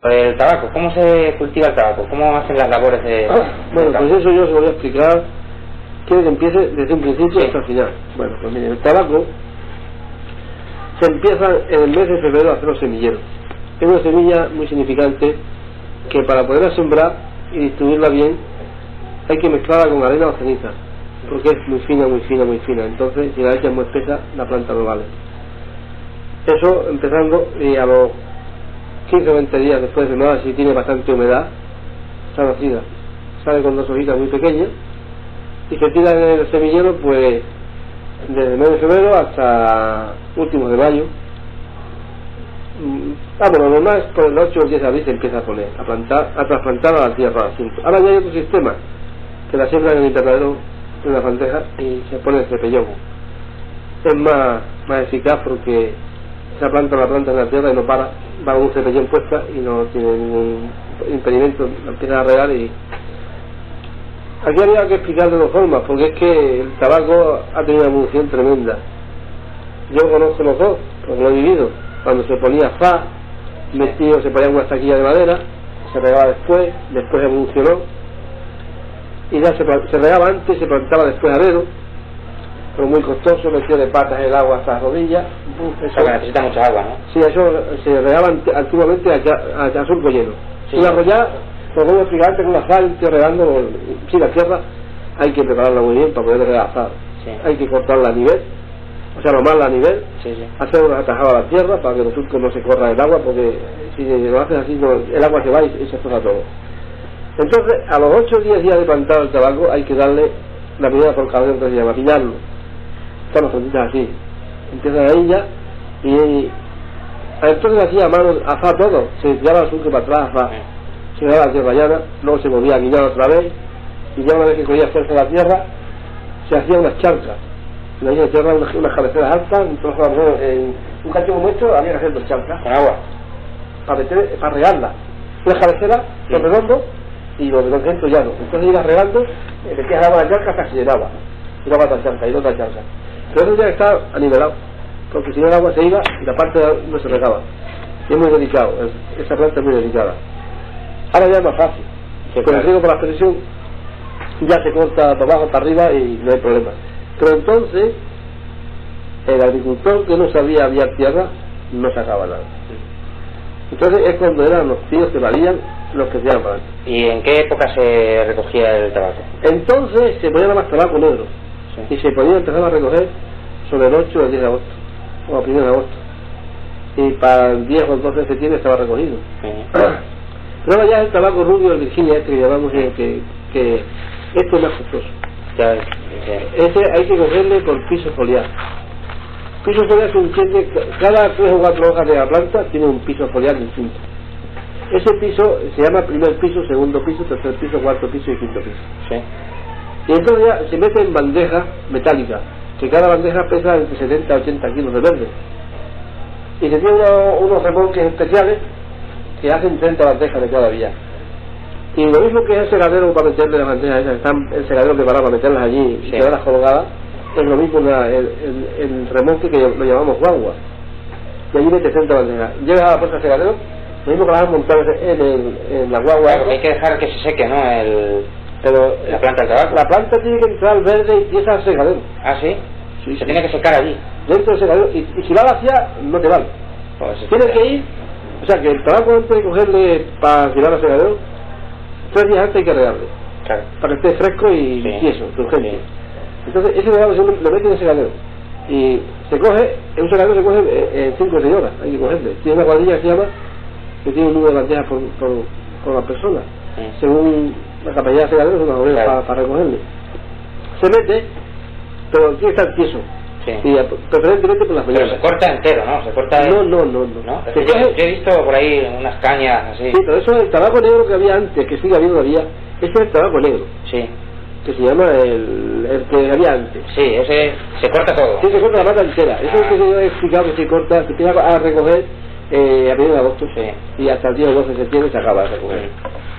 El tabaco, ¿cómo se cultiva el tabaco? ¿Cómo hacen las labores de...? Bueno, pues eso yo se lo voy a explicar. Quiero que empiece desde un principio hasta el final. Bueno, pues mire, el tabaco se empieza en el mes de febrero a hacer los semilleros. Es una semilla muy significante que para poderla sembrar y distribuirla bien hay que mezclarla con arena o ceniza, porque es muy fina, muy fina, muy fina. Entonces, si la echas muy espesa, la planta no vale. Eso empezando, y a los 15 o 20 días después de nada, si tiene bastante humedad, está nacida. Sale con dos hojitas muy pequeñas y se tira en el semillero, pues desde el mes de febrero hasta últimos de mayo. Bueno, lo normal es por el 8 o el 10 de abril se empieza a poner, a trasplantar a la tierra. Ahora ya hay otro sistema, que la siembra en el invernadero en una bandeja y se pone el cepellón. Es más eficaz porque esa planta la planta en la tierra y no para, va con un cepellón puesta y no tiene ningún impedimento, la empieza a regar. Y aquí había que explicar de dos formas, porque es que el tabaco ha tenido una evolución tremenda. Yo conozco los dos, porque lo he vivido. Cuando se ponía fa, metido, se ponía una estaquilla de madera, se regaba después evolucionó, y ya se regaba antes, se plantaba después arero, pero muy costoso, metido de patas en el agua hasta las rodillas. Eso que necesita mucha agua, ¿no? Sí, eso se regaba antiguamente a surco lleno. Sí. Y la arrollar, lo voy a explicar antes con la sal, regando, sí, la tierra hay que prepararla muy bien para poder regar sal. Sí. Hay que cortarla a nivel, o sea, normal a nivel, sí. Hacer unas atajadas a la tierra para que los surcos no se corran el agua, porque si lo haces así el agua se va y se estorba todo. Entonces, a los 8 o 10 días de plantado el tabaco hay que darle la medida por cabello, que se llama piñarlo. Están las plantitas así, empiezan ahí ya, y entonces hacía a mano, a fa todo, se tiraba el surco para atrás, a fa, se daba la tierra llana, luego se volvía a guiñar otra vez, y ya una vez que cogía fuerza la tierra, se hacían unas charcas. En la tierra unas cabeceras altas, en un cacho como esto había que hacer 2 charcas con agua para regarla. Una cabecera, los redondos y los de centro llano. Entonces ibas regando, metías agua en la charca hasta que se llenaba. Y luego otra charca y otra charca. Pero eso ya está anivelado, porque si no el agua se iba y la parte no se regaba. Y es muy delicado, esa planta es muy delicada. Ahora ya es más fácil, con el riego por la presión ya se corta para abajo, para arriba y no hay problema. Pero entonces el agricultor que no sabía aviar tierra no sacaba nada. Entonces es cuando eran los tíos que valían los que se llaman. ¿Y en qué época se recogía el tabaco? Entonces se ponía más tabaco negro, sí. Y se podía empezar a recoger sobre el 8 o el 10 de agosto o a 1 de agosto, y para el 10 o el 12 de septiembre estaba recogido. Sí. Luego ya el tabaco rubio, el Virginia este que llamamos, que esto es más costoso. Ya. Ese hay que cogerle por piso foliar. Piso foliar se entiende, cada 3 o 4 hojas de la planta tiene un piso foliar distinto. Ese piso se llama primer piso, segundo piso, tercer piso, cuarto piso y quinto piso. Sí. Y entonces ya se mete en bandejas metálicas, que cada bandeja pesa entre 70 a 80 kilos de verde. Y se tiene unos remolques especiales que hacen 30 bandejas de cada vía. Y lo mismo que es el segadero para meterle las bandejas esas, están el segadero preparado para meterlas allí y quedarlas colgadas, es lo mismo el remolque que lo llamamos guagua. Y allí mete 30 bandejas. Llegas a la puerta del segadero, lo mismo que las has montado en la guagua. Claro, hay que dejar que se seque, ¿no? Pero la planta del tabaco. La planta tiene que entrar verde y tiesa al segadero. ¿Ah, sí? Sí, se tiene que secar allí. Dentro del segadero, y si va vacía, no te vale. Pues tienes que ir, o sea que el tabaco antes de cogerle para tirar al segadero, 3 días antes hay que regarle, claro, para que esté fresco y tieso, urgente. Sí. Entonces ese regalo lo mete en el segadero y se coge, en un segadero se coge en 5 o 6 horas, hay que cogerle. Tiene una cuadrilla que se llama, que tiene un número de bandejas por la persona, sí. Según la capacidad del segadero es una oreja, claro, para recogerle. Se mete, pero tiene que estar tieso. Sí. Y preferentemente por las mañanas. Pero se corta entero, ¿no? Se corta no. ¿No? Yo he visto por ahí unas cañas así. Sí, pero eso es el tabaco negro que había antes, que sigue habiendo todavía. Ese es el tabaco negro. Sí. Que se llama el que había antes. Sí, ese se corta todo. Sí, se corta la mata entera. Eso es el que se ha explicado que se corta, se empieza a recoger a 1 de agosto. Sí. Y hasta el día 12 de septiembre se acaba de recoger.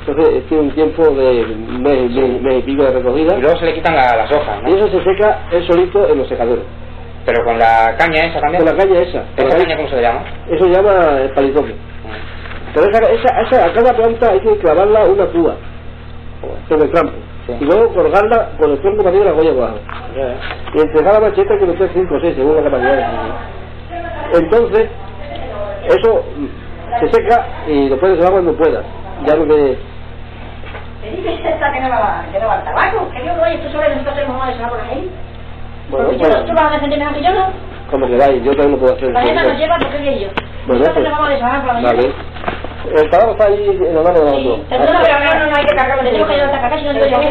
Entonces tiene un tiempo de mes y pico de recogida. Y luego se le quitan las hojas, ¿no? Y eso se seca él solito en los secaderos. Pero con la caña esa también. Con la caña esa. ¿Esa caña cómo se le llama? Eso se llama el palitoque. Pero a cada planta hay que clavarla una púa sobre el campo, y luego colgarla con el tronco para arriba y la goya abajo, y entre cada machete hay que meter 5 o 6 según la capacidad. Entonces eso se seca y después se va cuando pueda, ya no te... ¿Te dices esta que no va al tabaco? Que yo, oye, tú sabes, nosotros tenemos mal de por ahí. Bueno, Porque tú vas a defender mejor que yo, ¿no? Como queráis, yo también lo puedo hacer. La gente nos lleva porque yo. Bueno, Nosotros nos vamos a deshacer por la mañana. vale. El tabaco está ahí en la mano de la mano. Perdona, pero no hay que cargarlo. Te digo que yo te cargar, si no digo yo que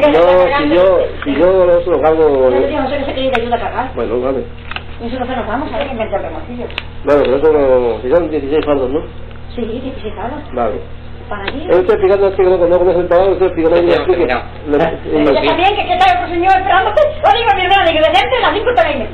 si yo no se lo cargo... Yo digo, José, que se quería te ayuda a cargar. Bueno, vale. Y eso nos vamos, hay que inventar el remorcillo. Bueno, pero eso no... Si son 16 fardos, ¿no? Sí, 16 fardos. Vale. Para allí. Estoy explicando así que no conoces el tabaco, estoy explicando ahí así que... Ella también, que está otro señor esperándote. O digo, mi hermana, que de gente las 5 está ahí.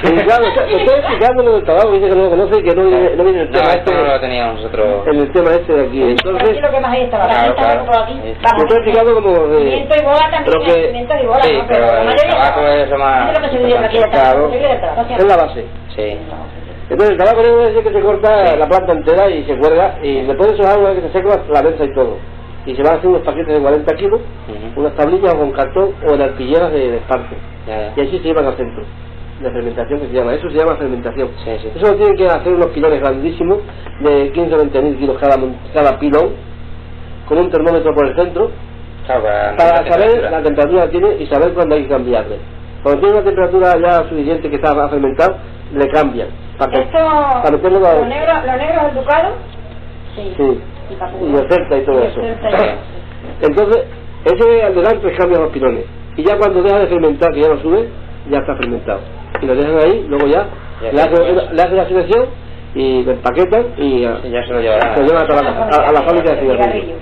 Sí, claro, estoy explicando lo del tabaco, dice que no lo conoce y que no viene el tema esto no lo teníamos nosotros. en el tema este de aquí. Entonces, aquí lo que más hay está, la gente está por aquí. me estoy explicando como... Pimiento y bola también, pimiento y bola, sí, ¿no? Pero la mayoría... el tabaco es lo más... Es lo que se vive aquí, claro, es la base. Sí. Entonces el tabaco negro es el que se corta la planta entera y se cuelga, y después de esos árboles que se seca la densa y todo. Y se van a hacer unos paquetes de 40 kilos, unas tablillas con cartón o en alpilleras de esparce. Y así se llevan al centro de fermentación, que se llama, eso se llama fermentación. Eso lo tienen que hacer unos pilones grandísimos de 15 o 20 mil kilos cada pilón, con un termómetro por el centro, para saber la temperatura que tiene y saber cuándo hay que cambiarle. Cuando tiene una temperatura ya suficiente que está a fermentar, le cambian para meterlo lo negro es el ducado. Sí. Y oferta y todo eso. Entonces ese al delante les cambian los pilones, y ya cuando deja de fermentar, que ya no sube, ya está fermentado, y lo dejan ahí. Luego ya le hacen la selección y lo empaquetan y ya se lo llevan a la fábrica de cigarrillos.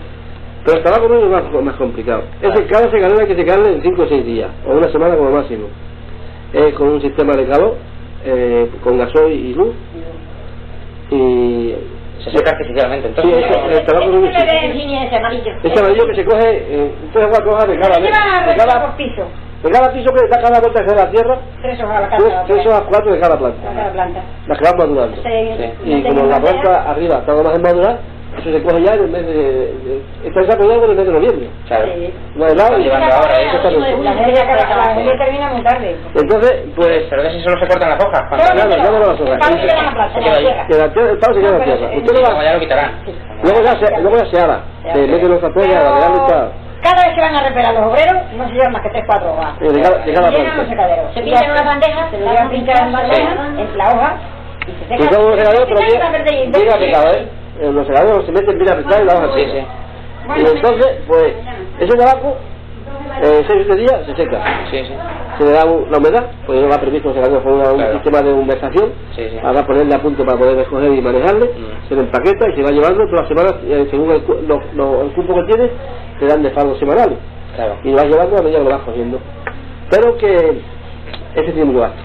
Pero el tabaco no es más complicado. Cada segadera hay que secarle en 5 o 6 días o una semana como máximo, con un sistema de calor, con gasoil y luz, y se seca artificialmente. Entonces sí, el tabaco no es ese amarillo que se coge 3 o 4 hojas de cada piso que da cada vuelta que da la tierra, 3 hojas 4 de cada planta, las que van madurando. Y como la planta arriba está más en madurar, eso se coge ya en el mes de... Está desarrollado en el mes de noviembre. Claro. No es lado y llevando ahora, la gente termina muy tarde. Entonces, pues... Pero que si solo se cortan las hojas. Claro, no las hojas. El palo se queda en la tierra. Usted lo va... Ya lo quitarán. Luego ya se ala. Se mete los tractores a la real está... Cada vez que van a repelar los obreros, no se llevan más que 3 o 4 hojas. De cada planta. Se pintan en una bandeja, se lo llevan pintar en bandeja, en la hoja, y se seca. Y todo el segador, pero bien aplicado, los segadores se meten bien apretados y la hoja seca. Y entonces, pues, ese tabaco, 6 o 7 días se seca. Se le da la humedad, porque no va permiso el segador con un sistema de humectación, para ponerle a punto para poder escoger y manejarle. Se le empaqueta y se va llevando todas las semanas, según el cupo que tiene, te dan de fardo semanal. Y lo vas llevando a medida que lo vas cogiendo. Pero que ese tiene mucho gasto.